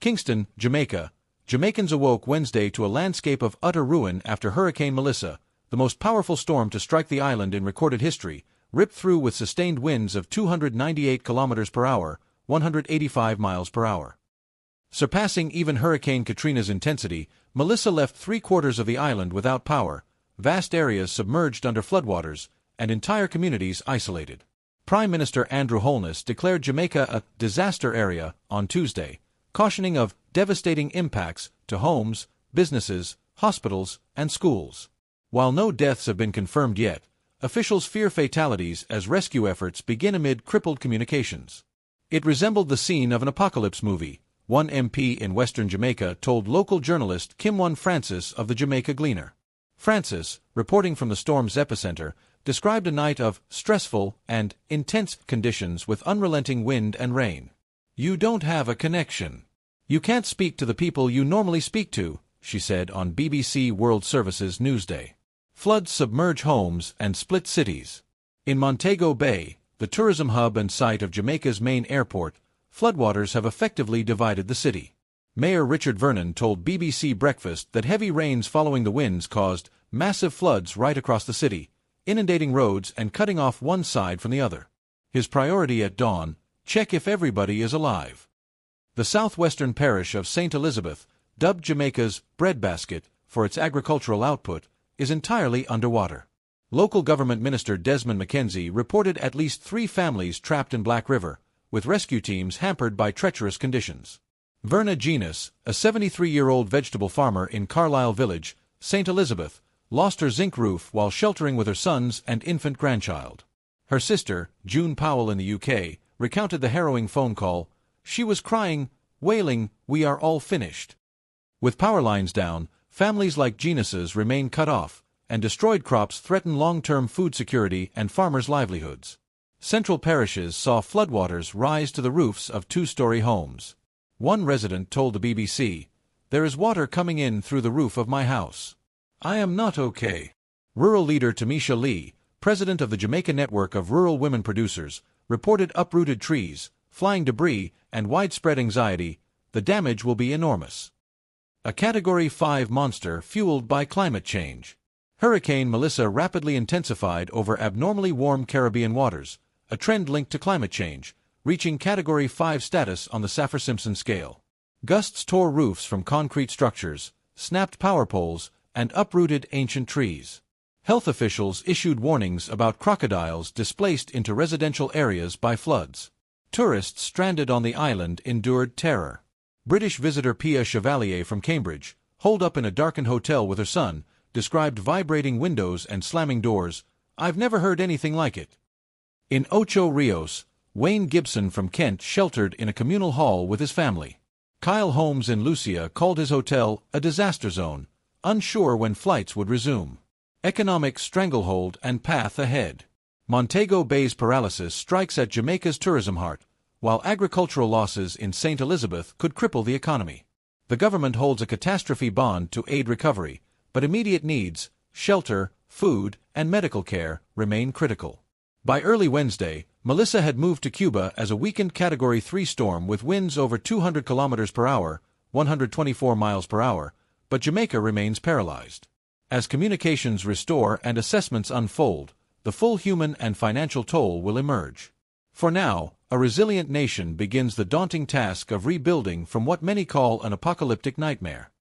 Kingston, Jamaica. Jamaicans awoke Wednesday to a landscape of utter ruin after Hurricane Melissa, the most powerful storm to strike the island in recorded history, ripped through with sustained winds of 298 kilometers per hour, 185 miles per hour. Surpassing even Hurricane Katrina's intensity, Melissa left three-quarters of the island without power, vast areas submerged under floodwaters, and entire communities isolated. Prime Minister Andrew Holness declared Jamaica a disaster area on Tuesday, cautioning of devastating impacts to homes, businesses, hospitals, and schools. While no deaths have been confirmed yet, officials fear fatalities as rescue efforts begin amid crippled communications. It resembled the scene of an apocalypse movie, one MP in western Jamaica told local journalist Kimwan Francis of the Jamaica Gleaner. Francis, reporting from the storm's epicenter, described a night of stressful and intense conditions with unrelenting wind and rain. "You don't have a connection. You can't speak to the people you normally speak to," she said on BBC World Service's Newsday. Floods submerge homes and split cities. In Montego Bay, the tourism hub and site of Jamaica's main airport, floodwaters have effectively divided the city. Mayor Richard Vernon told BBC Breakfast that heavy rains following the winds caused massive floods right across the city, inundating roads and cutting off one side from the other. His priority at dawn: check if everybody is alive. The southwestern parish of St. Elizabeth, dubbed Jamaica's breadbasket for its agricultural output, is entirely underwater. Local government minister Desmond McKenzie reported at least 3 families trapped in Black River, with rescue teams hampered by treacherous conditions. Verna Genus, a 73-year-old vegetable farmer in Carlisle Village, St. Elizabeth, lost her zinc roof while sheltering with her sons and infant grandchild. Her sister, June Powell in the UK, recounted the harrowing phone call. She was crying, wailing, "We are all finished." With power lines down, families like Genus's remain cut off, and destroyed crops threaten long-term food security and farmers' livelihoods. Central parishes saw floodwaters rise to the roofs of 2-story homes. One resident told the BBC, "There is water coming in through the roof of my house. I am not okay." Rural leader Tamisha Lee, president of the Jamaica Network of Rural Women Producers, reported uprooted trees, flying debris, and widespread anxiety. "The damage will be enormous." A Category 5 monster fueled by climate change. Hurricane Melissa rapidly intensified over abnormally warm Caribbean waters, a trend linked to climate change, reaching Category 5 status on the Saffir-Simpson scale. Gusts tore roofs from concrete structures, snapped power poles, and uprooted ancient trees. Health officials issued warnings about crocodiles displaced into residential areas by floods. Tourists stranded on the island endured terror. British visitor Pia Chevalier from Cambridge, holed up in a darkened hotel with her son, described vibrating windows and slamming doors. "I've never heard anything like it." In Ocho Rios, Wayne Gibson from Kent sheltered in a communal hall with his family. Kyle Holmes in Lucia called his hotel a disaster zone, unsure when flights would resume. Economic stranglehold and path ahead. Montego Bay's paralysis strikes at Jamaica's tourism heart, while agricultural losses in St. Elizabeth could cripple the economy. The government holds a catastrophe bond to aid recovery, but immediate needs, shelter, food, and medical care, remain critical. By early Wednesday, Melissa had moved to Cuba as a weakened Category 3 storm with winds over 200 kilometers per hour, 124 miles per hour, but Jamaica remains paralyzed. As communications restore and assessments unfold, the full human and financial toll will emerge. For now, a resilient nation begins the daunting task of rebuilding from what many call an apocalyptic nightmare.